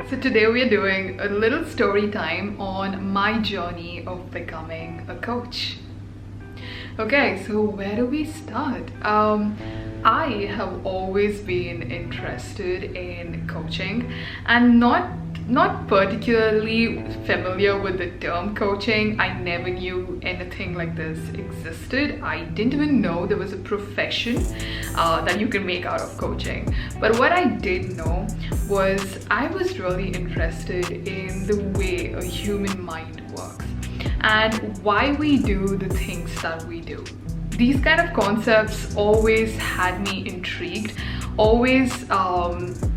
So today we are doing a little story time on my journey of becoming a coach. Okay, so where do we start? I have always been interested in coaching and not particularly familiar with the term coaching. I never knew anything like this existed. I didn't even know there was a profession that you can make out of coaching. But what I did know was I was really interested in the way a human mind works and why we do the things that we do. These kind of concepts always had me intrigued, always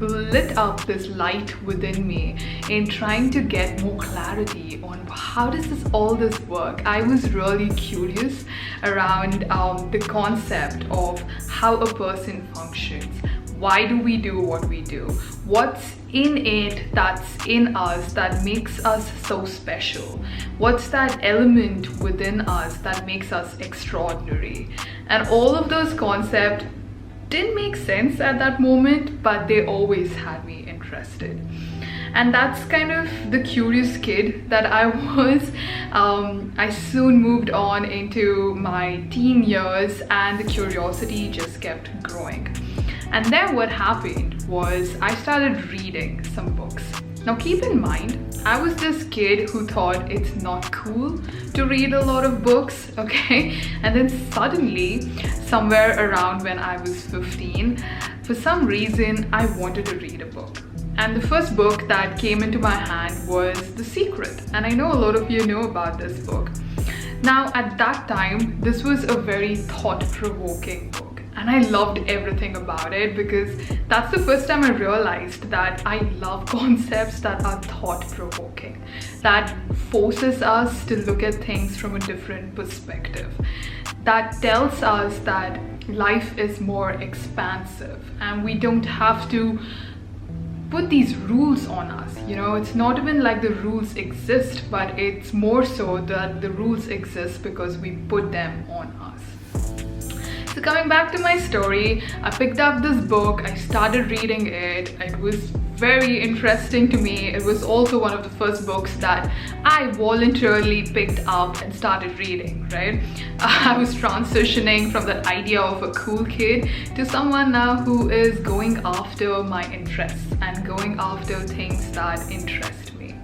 lit up this light within me in trying to get more clarity on how does all this work. I was really curious around the concept of how a person functions. Why do we do what we do? What's in it that's in us that makes us so special? What's that element within us that makes us extraordinary? And all of those concepts didn't make sense at that moment, but they always had me interested. And that's kind of the curious kid that I was. I soon moved on into my teen years and the curiosity just kept growing. And then what happened was I started reading some books. Now keep in mind, I was this kid who thought it's not cool to read a lot of books, okay? And then suddenly, somewhere around when I was 15, for some reason, I wanted to read a book. And the first book that came into my hand was The Secret. And I know a lot of you know about this book. Now, at that time, this was a very thought-provoking book. And I loved everything about it because that's the first time I realized that I love concepts that are thought-provoking, that forces us to look at things from a different perspective, that tells us that life is more expansive and we don't have to put these rules on us. You know, it's not even like the rules exist, but it's more so that the rules exist because we put them on us. So coming back to my story, I picked up this book, I started reading it. It was very interesting to me. It was also one of the first books that I voluntarily picked up and started reading, right? I was transitioning from that idea of a cool kid to someone now who is going after my interests and going after things that interest me.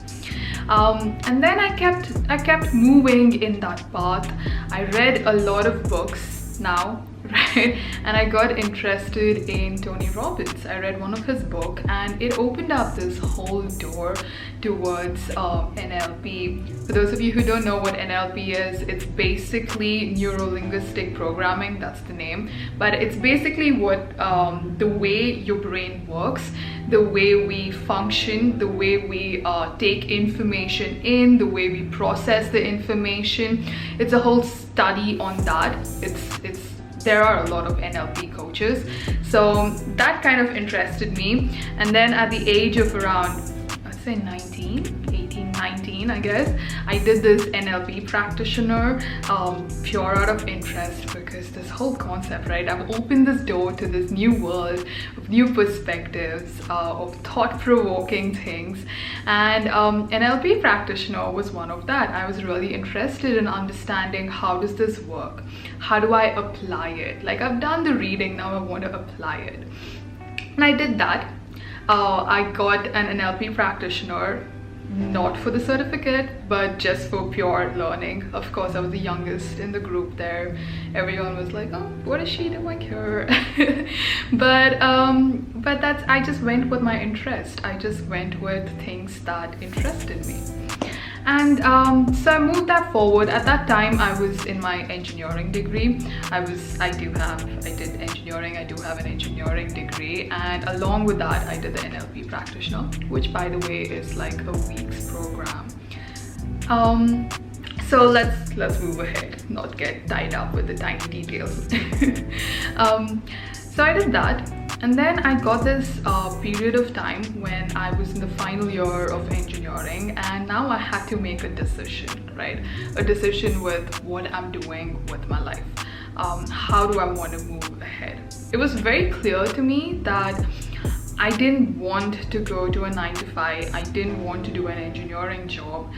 And then I kept moving in that path. I read a lot of books now, right? And I got interested in Tony Robbins. I read one of his book and it opened up this whole door towards NLP. For those of you who don't know what NLP is, it's basically neuro-linguistic programming, that's the name. But it's basically what the way your brain works, the way we function, the way we take information in, the way we process the information. It's a whole study on that. There are a lot of NLP coaches, so that kind of interested me. And then at the age of around, I'd say 19, I guess, I did this NLP practitioner pure out of interest because this whole concept, right? I've opened this door to this new world of new perspectives, of thought-provoking things, and NLP practitioner was one of that. I was really interested in understanding how does this work? How do I apply it? Like, I've done the reading, now I want to apply it. And I did that. I got an NLP practitioner, not for the certificate, but just for pure learning. Of course, I was the youngest in the group there. Everyone was like, oh, what is she doing here? but I just went with my interest. I just went with things that interested me. And so I moved that forward. At that time, I was in my engineering degree. I did engineering, I do have an engineering degree. And along with that, I did the NLP practitioner, which by the way is like a week's program. So let's move ahead, not get tied up with the tiny details. So I did that. And then I got this period of time when I was in the final year of engineering, and now I had to make a decision, right? A decision with what I'm doing with my life. How do I want to move ahead? It was very clear to me that I didn't want to go to a 9 to 5. I didn't want to do an engineering job.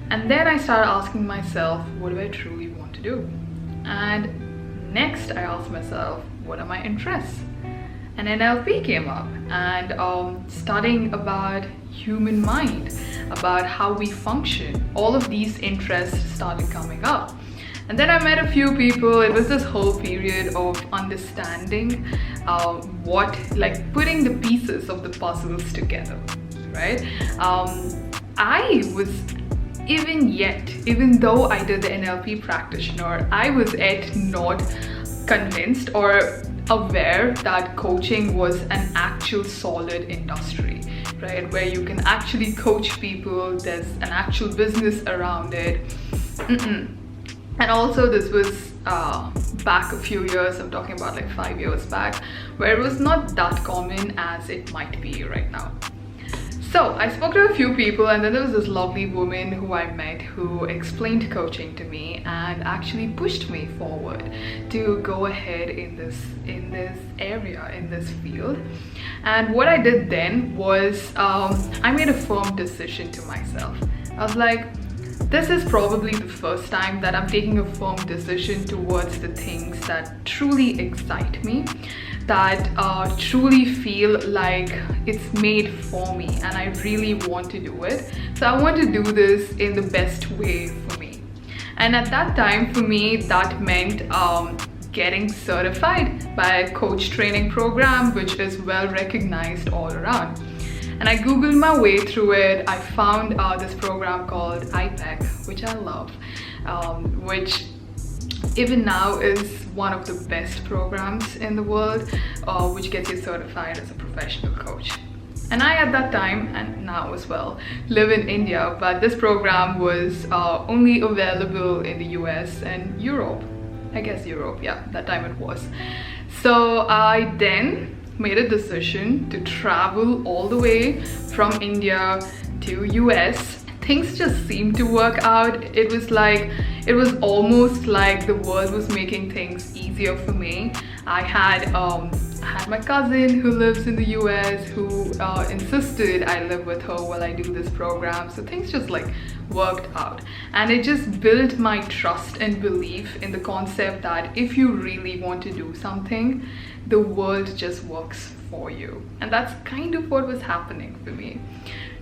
And then I started asking myself, what do I truly want to do? And next I asked myself, what are my interests? And NLP came up, and studying about human mind, about how we function, all of these interests started coming up. And then I met a few people. It was this whole period of understanding like putting the pieces of the puzzles together, right? I was even though I did the NLP practitioner, I was yet not convinced or aware that coaching was an actual solid industry, right? Where you can actually coach people, there's an actual business around it. And also this was back a few years, I'm talking about like 5 years back, where it was not that common as it might be right now. So I spoke to a few people, and then there was this lovely woman who I met who explained coaching to me and actually pushed me forward to go ahead in this area, in this field. And what I did then was I made a firm decision to myself. I was like, this is probably the first time that I'm taking a firm decision towards the things that truly excite me, that truly feel like it's made for me, and I really want to do it. So I want to do this in the best way for me. And at that time, for me, that meant getting certified by a coach training program, which is well recognized all around. And I googled my way through it. I found this program called IPEC, which I love, which even now is one of the best programs in the world, which gets you certified as a professional coach. And I, at that time, and now as well, live in India, but this program was only available in the US and Europe. I guess Europe, yeah, that time it was. So I then made a decision to travel all the way from India to US. Things just seemed to work out. It was almost like the world was making things easier for me. I had my cousin who lives in the US who insisted I live with her while I do this program. So things just like worked out, and it just built my trust and belief in the concept that if you really want to do something, the world just works for you. And that's kind of what was happening for me.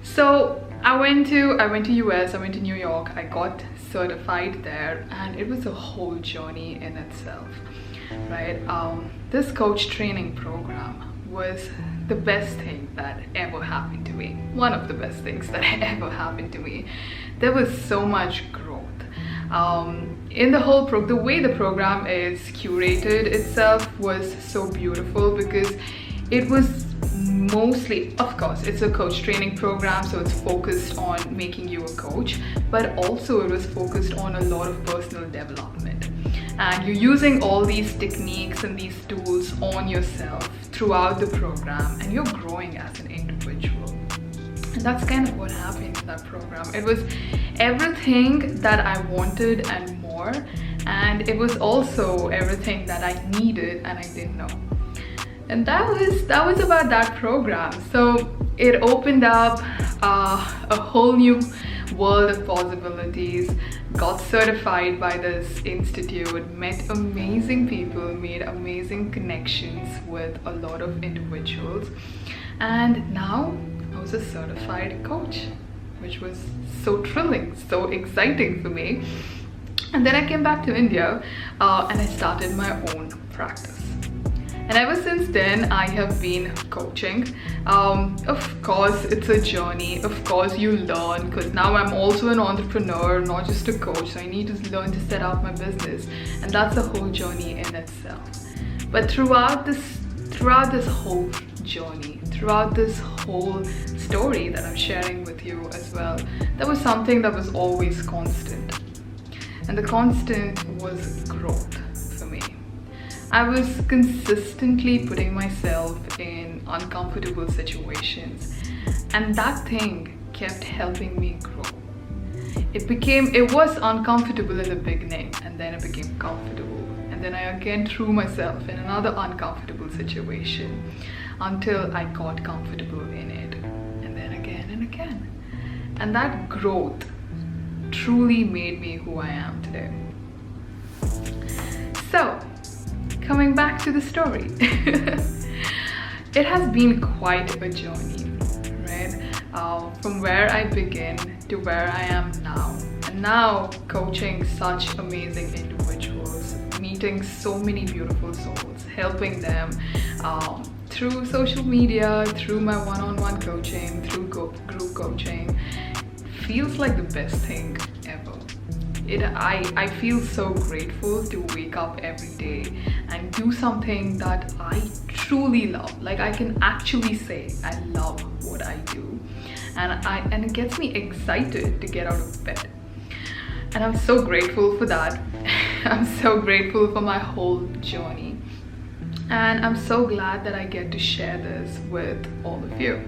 So I went to US, I went to New York, I got certified there, and it was a whole journey in itself, right? This coach training program was the best thing that ever happened to me. One of the best things that ever happened to me. There was so much growth. In the whole the way the program is curated itself was so beautiful, because it was mostly, of course, it's a coach training program, so it's focused on making you a coach, but also it was focused on a lot of personal development. And you're using all these techniques and these tools on yourself throughout the program, and you're growing as an individual. And that's kind of what happened in that program. It was everything that I wanted and more, and it was also everything that I needed and I didn't know. And that was about that program. So it opened up a whole new world of possibilities. Got certified by this institute, met amazing people, made amazing connections with a lot of individuals, and now I was a certified coach, which was so thrilling, so exciting for me. And then I came back to India and I started my own practice. And ever since then, I have been coaching. Of course, it's a journey. Of course, you learn, because now I'm also an entrepreneur, not just a coach. So I need to learn to set up my business, and that's a whole journey in itself. But throughout this whole journey, throughout this whole story that I'm sharing with you as well, there was something that was always constant, and the constant was growth. I was consistently putting myself in uncomfortable situations, and that thing kept helping me grow. It was uncomfortable in the beginning, and then it became comfortable, and then I again threw myself in another uncomfortable situation until I got comfortable in it, and then again and again. And that growth truly made me who I am today. So, coming back to the story, it has been quite a journey, right? From where I begin to where I am now. And now coaching such amazing individuals, meeting so many beautiful souls, helping them through social media, through my one-on-one coaching, through group coaching, feels like the best thing ever. I feel so grateful to wake up every day and do something that I truly love. Like, I can actually say I love what I do, and it gets me excited to get out of bed. And I'm so grateful for that. I'm so grateful for my whole journey. And I'm so glad that I get to share this with all of you.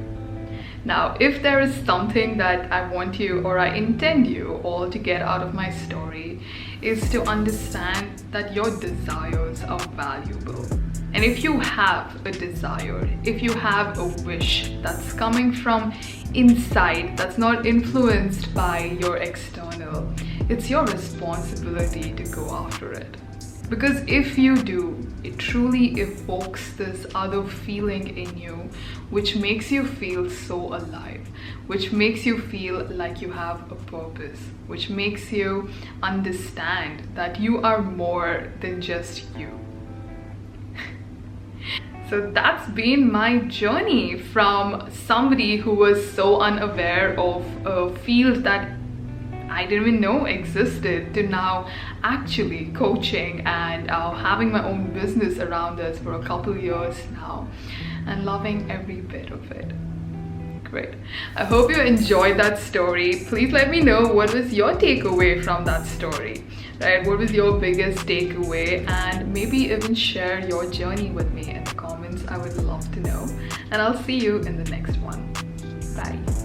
Now, if there is something that I want you, or I intend you all to get out of my story, is to understand that your desires are valuable. And if you have a desire, if you have a wish that's coming from inside, that's not influenced by your external, it's your responsibility to go after it. Because if you do, it truly evokes this other feeling in you, which makes you feel so alive, which makes you feel like you have a purpose, which makes you understand that you are more than just you. So that's been my journey from somebody who was so unaware of a field that I didn't even know existed, to now actually coaching and having my own business around this for a couple years now, and loving every bit of it. Great. I hope you enjoyed that story. Please let me know what was your takeaway from that story, right? What was your biggest takeaway? And maybe even share your journey with me in the comments. I would love to know. And I'll see you in the next one. Bye.